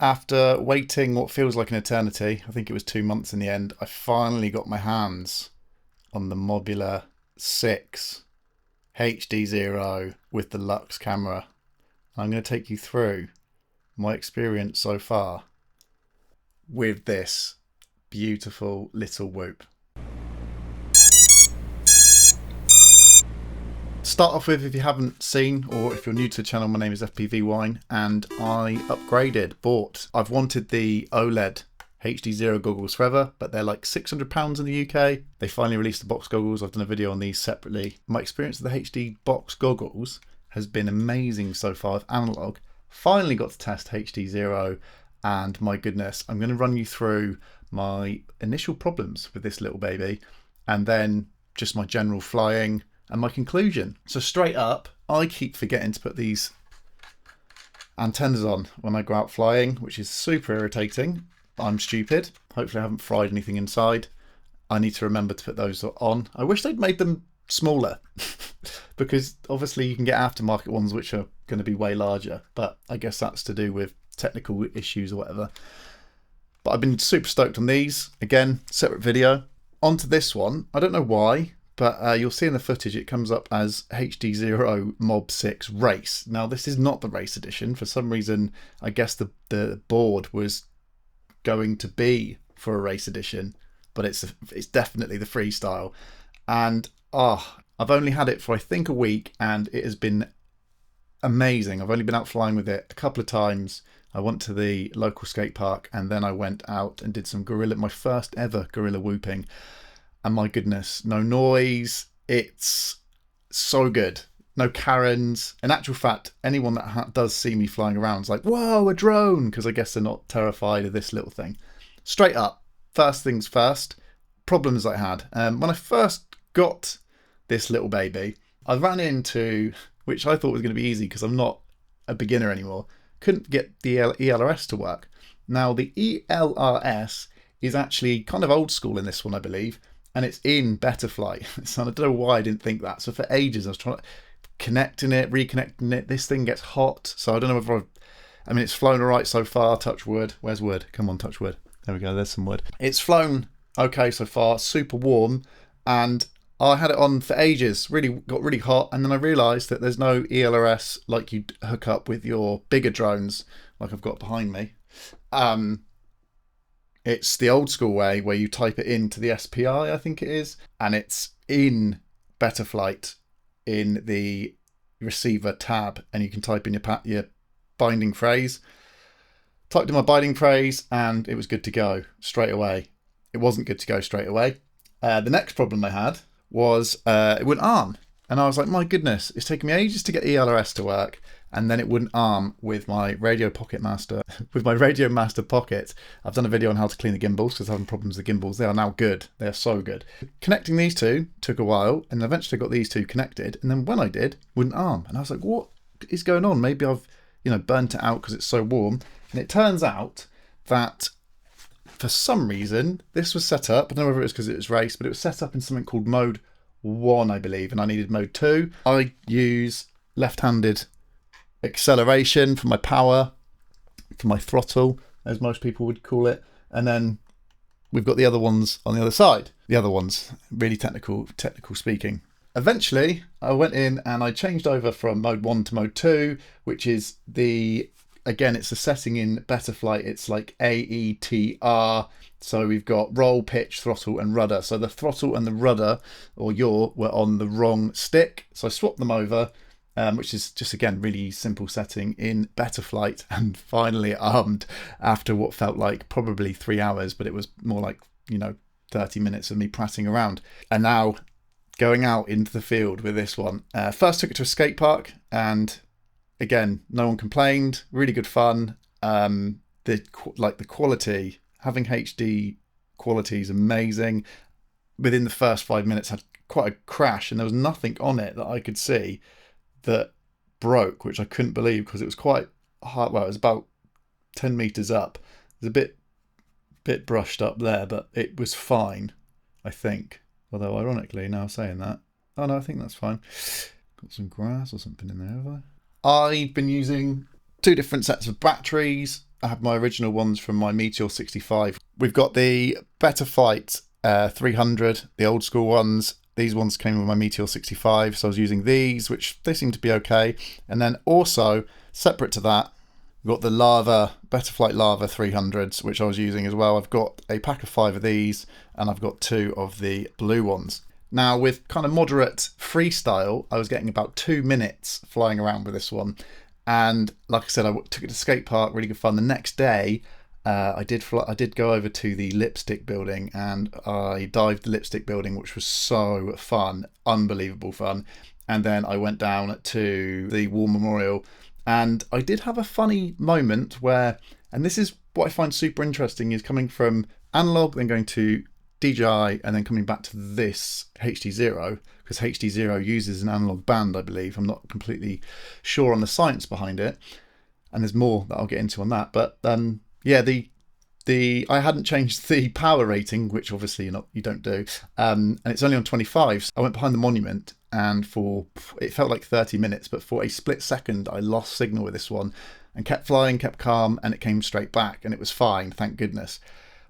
After waiting what feels like an eternity, I think it was 2 months in the end, I finally got my hands on the Mobula6 HDZero with the Lux camera. I'm going to take you through my experience so far with this beautiful little whoop. Start off with, if you haven't seen, or if you're new to the channel, my name is FPV Wine, and I bought. I've wanted the OLED HDZero goggles forever, but they're like £600 in the UK. They finally released the box goggles. I've done a video on these separately. My experience with the HD box goggles has been amazing so far with analog. Finally got to test HDZero, and my goodness, I'm going to run you through my initial problems with this little baby, and then just my general flying and my conclusion. So straight up, I keep forgetting to put these antennas on when I go out flying, which is super irritating. I'm stupid. Hopefully I haven't fried anything inside. I need to remember to put those on. I wish they'd made them smaller because obviously you can get aftermarket ones which are going to be way larger, but I guess that's to do with technical issues or whatever. But I've been super stoked on these. Again, separate video. Onto this one. I don't know why, but you'll see in the footage it comes up as HDZero Mob6 Race. Now this is not the race edition. For some reason, I guess the board was going to be for a race edition, but it's definitely the freestyle. And I've only had it for I think a week, and it has been amazing. I've only been out flying with it a couple of times. I went to the local skate park, and then I went out and did some my first ever guerrilla whooping. And my goodness, no noise. It's so good. No Karens. In actual fact, anyone that does see me flying around is like, whoa, a drone, because I guess they're not terrified of this little thing. Straight up, first things first, problems I had. When I first got this little baby, I ran into, which I thought was going to be easy because I'm not a beginner anymore, couldn't get the ELRS to work. Now, the ELRS is actually kind of old school in this one, I believe, and it's in Betaflight. So I don't know why I didn't think that. So for ages, I was trying to connecting it, reconnecting it. This thing gets hot. So I don't know whether I mean, it's flown all right so far. Touch wood. Where's wood? Come on, touch wood. There we go. There's some wood. It's flown okay so far. Super warm. And I had it on for ages. Got really hot. And then I realised that there's no ELRS like you hook up with your bigger drones, like I've got behind me. It's the old school way where you type it into the SPI, I think it is, and it's in Betaflight in the receiver tab, and you can type in your binding phrase. Typed in my binding phrase, and it was good to go straight away. It wasn't good to go straight away. The next problem I had was it wouldn't arm, and I was like, my goodness, it's taken me ages to get ELRS to work. And then it wouldn't arm with my Radio Master Pocket. I've done a video on how to clean the gimbals because I'm having problems with the gimbals. They are now good. They are so good. Connecting these two took a while, and eventually I got these two connected. And then when I did, wouldn't arm. And I was like, what is going on? Maybe I've, burnt it out because it's so warm. And it turns out that for some reason, this was set up. I don't know whether it was because it was race, but it was set up in something called mode 1, I believe. And I needed mode 2. I use left-handed acceleration for my power, for my throttle, as most people would call it, and then we've got the other ones on the other side. The other ones, really technical speaking. Eventually, I went in and I changed over from mode 1 to mode 2, which is again, it's a setting in Betaflight. It's like AETR. So we've got roll, pitch, throttle, and rudder. So the throttle and the rudder, or yaw, were on the wrong stick. So I swapped them over. Which is just, again, really simple setting in Betaflight, and finally armed after what felt like probably 3 hours, but it was more like, 30 minutes of me prattling around. And now going out into the field with this one. First took it to a skate park, and again, no one complained. Really good fun. The quality, having HD quality is amazing. Within the first 5 minutes, had quite a crash, and there was nothing on it that I could see that broke, which I couldn't believe because it was quite hard. Well, it was about 10 meters up. It was a bit brushed up there, but it was fine, I think. Although ironically, now saying that, oh no, I think that's fine. Got some grass or something in there, have I? I've been using two different sets of batteries. I have my original ones from my Meteor 65. We've got the Betaflight 300, the old school ones. These ones came with my Meteor 65, so I was using these, which they seem to be okay. And then also, separate to that, we've got the Betaflight Lava 300s, which I was using as well. I've got a pack of 5 of these, and I've got 2 of the blue ones. Now, with kind of moderate freestyle, I was getting about 2 minutes flying around with this one. And like I said, I took it to skate park, really good fun. The next day, I did go over to the lipstick building, and I dived the lipstick building, which was so fun, unbelievable fun. And then I went down to the War Memorial, and I did have a funny moment where, and this is what I find super interesting, is coming from analog, then going to DJI, and then coming back to this HDZero, because HDZero uses an analog band, I believe. I'm not completely sure on the science behind it, and there's more that I'll get into on that. But yeah, I hadn't changed the power rating, which obviously you don't do, and it's only on 25. So I went behind the monument, and it felt like 30 minutes, but for a split second I lost signal with this one, and kept flying, kept calm, and it came straight back, and it was fine, thank goodness.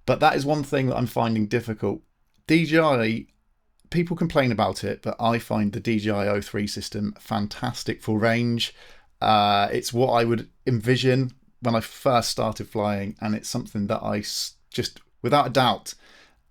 But that is one thing that I'm finding difficult. DJI, people complain about it, but I find the DJI 03 system fantastic for range. It's what I would envision when I first started flying, and it's something that I just, without a doubt,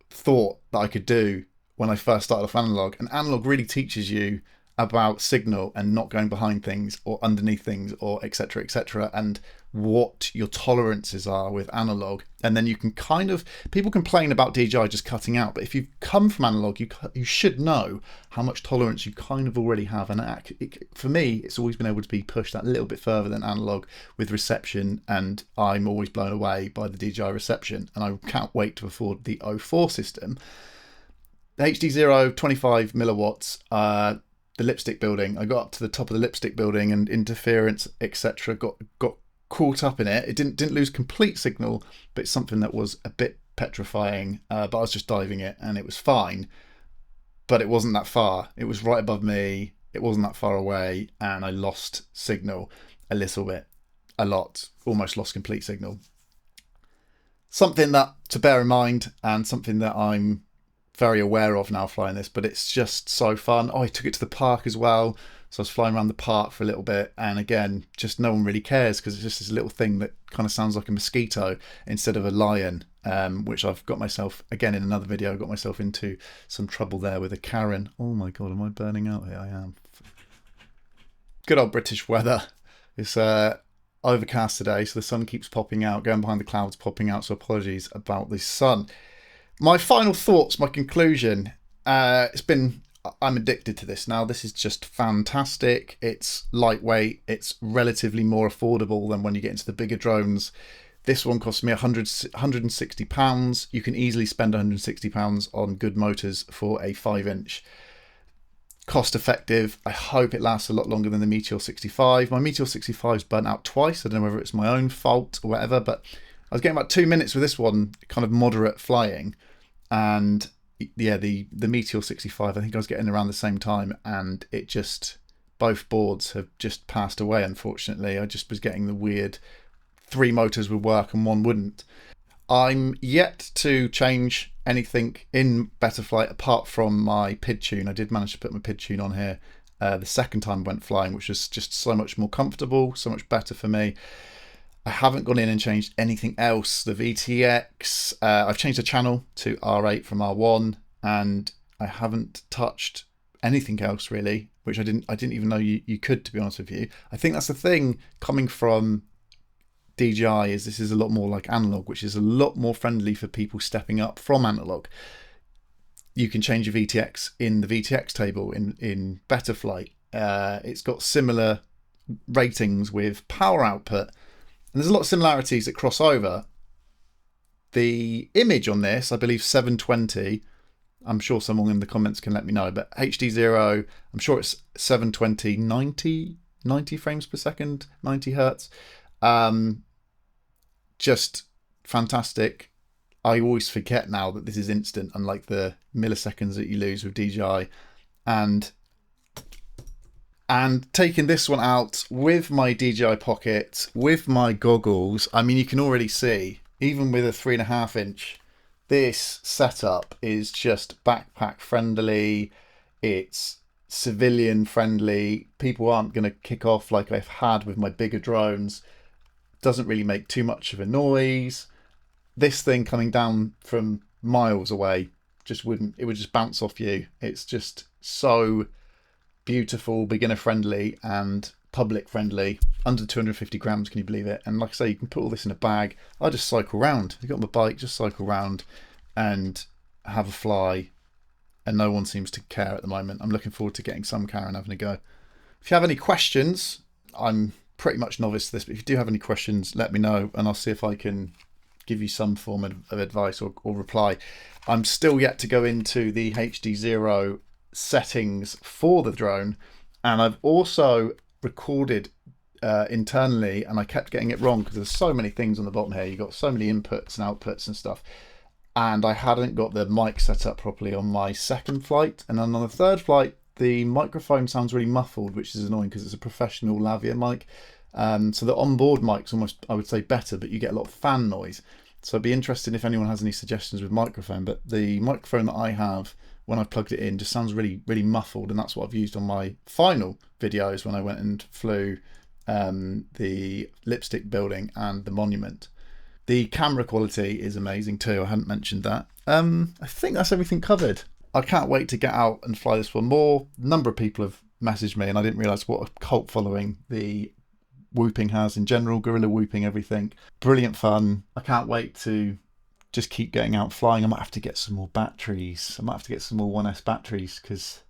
thought that I could do when I first started off analog. And analog really teaches you about signal and not going behind things or underneath things, or etc., and what your tolerances are with analog. And then you can kind of, people complain about DJI just cutting out, but if you've come from analog, you should know how much tolerance you kind of already have. And for me, it's always been able to be pushed that little bit further than analog with reception, and I'm always blown away by the DJI reception, and I can't wait to afford the 04 system. The HDZero 25 milliwatts, the lipstick building, I got up to the top of the lipstick building, and interference, etc., got caught up in it. It didn't lose complete signal, but it's something that was a bit petrifying. But I was just diving it, and it was fine. But it wasn't that far. It was right above me. It wasn't that far away, and I lost signal a little bit, a lot, almost lost complete signal. Something that to bear in mind, and something that I'm very aware of now flying this, but it's just so fun. Oh, I took it to the park as well, so I was flying around the park for a little bit, and again, just no one really cares, because it's just this little thing that kind of sounds like a mosquito instead of a lion, which I've got myself, again in another video, I got myself into some trouble there with a Karen. Oh my god, am I burning out here? I am. Good old British weather. It's overcast today, so the sun keeps popping out, going behind the clouds, popping out, so apologies about the sun. My final thoughts, my conclusion, I'm addicted to this now. This is just fantastic. It's lightweight. It's relatively more affordable than when you get into the bigger drones. This one cost me £160. You can easily spend £160 on good motors for a 5-inch. Cost effective. I hope it lasts a lot longer than the Meteor 65. My Meteor 65's burnt out twice. I don't know whether it's my own fault or whatever, but I was getting about 2 minutes with this one, kind of moderate flying. And yeah, the Meteor 65, I think I was getting around the same time, and it just, both boards have just passed away, unfortunately. I just was getting the weird 3 motors would work and 1 wouldn't. I'm yet to change anything in Betaflight apart from my PID tune. I did manage to put my PID tune on here the second time I went flying, which was just so much more comfortable, so much better for me. I haven't gone in and changed anything else. The VTX, I've changed the channel to R8 from R1, and I haven't touched anything else really, which I didn't even know you could, to be honest with you. I think that's the thing coming from DJI, is this is a lot more like analog, which is a lot more friendly for people stepping up from analog. You can change your VTX in the VTX table in Betaflight. It's got similar ratings with power output. And there's a lot of similarities that cross over. The image on this, I believe 720. I'm sure someone in the comments can let me know. But HDZero, I'm sure it's 720, 90 frames per second, 90 hertz. Just fantastic. I always forget now that this is instant, unlike the milliseconds that you lose with DJI. And And taking this one out with my DJI Pocket, with my goggles, I mean, you can already see, even with a 3.5 inch, this setup is just backpack friendly. It's civilian friendly. People aren't going to kick off like I've had with my bigger drones. Doesn't really make too much of a noise. This thing coming down from miles away just wouldn't, it would just bounce off you. It's just so beautiful, beginner friendly and public friendly. Under 250 grams, can you believe it? And like I say, you can put all this in a bag. I just cycle around. I've got my bike, just cycle around and have a fly, and no one seems to care at the moment. I'm looking forward to getting some car and having a go. If you have any questions, I'm pretty much novice to this, but if you do have any questions, let me know and I'll see if I can give you some form of advice or reply. I'm still yet to go into the HDZero settings for the drone, and I've also recorded internally, and I kept getting it wrong because there's so many things on the bottom here. You've got so many inputs and outputs and stuff, and I hadn't got the mic set up properly on my second flight, and then on the third flight the microphone sounds really muffled, which is annoying because it's a professional lavalier mic. So the onboard mic's almost, I would say, better, but you get a lot of fan noise. So I'd be interested if anyone has any suggestions with microphone, but the microphone that I have when I've plugged it in just sounds really, really muffled, and that's what I've used on my final videos when I went and flew the lipstick building and the monument. The camera quality is amazing too. I hadn't mentioned that. I think that's everything covered. I can't wait to get out and fly this one more. A number of people have messaged me, and I didn't realise what a cult following the whooping has in general. Gorilla whooping, everything. Brilliant fun. I can't wait to just keep getting out flying. I might have to get some more batteries. I might have to get some more 1S batteries because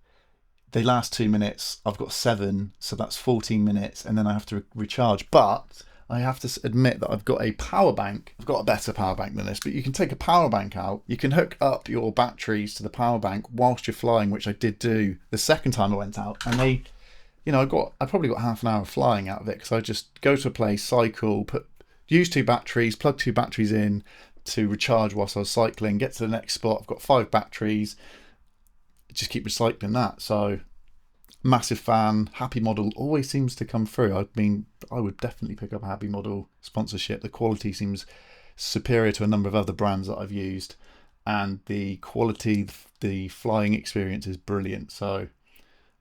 they last 2 minutes. I've got 7, so that's 14 minutes, and then I have to recharge. But I have to admit that I've got a power bank. I've got a better power bank than this, but you can take a power bank out. You can hook up your batteries to the power bank whilst you're flying, which I did do the second time I went out. And they, you know, I probably got half an hour of flying out of it because I just go to a place, cycle, use 2 batteries, plug 2 batteries in to recharge whilst I was cycling, get to the next spot. I've got 5 batteries. Just keep recycling that. So massive fan. Happymodel always seems to come through. I mean, I would definitely pick up a Happymodel sponsorship. The quality seems superior to a number of other brands that I've used, and the quality, the flying experience is brilliant. So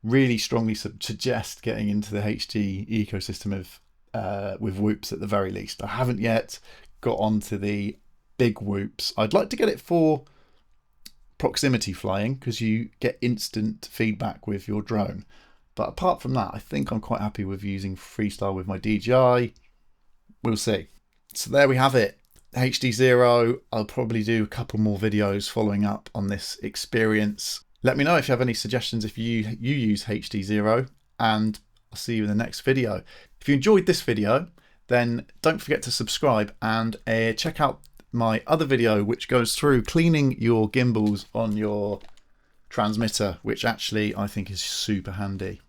really strongly suggest getting into the HD ecosystem of with whoops at the very least. I haven't yet got onto the big whoops. I'd like to get it for proximity flying because you get instant feedback with your drone, but apart from that I think I'm quite happy with using freestyle with my DJI. We'll see. So there we have it, HDZero. I'll probably do a couple more videos following up on this experience. Let me know if you have any suggestions if you use HDZero, and I'll see you in the next video. If you enjoyed this video, then don't forget to subscribe and check out my other video which goes through cleaning your gimbals on your transmitter, which actually I think is super handy.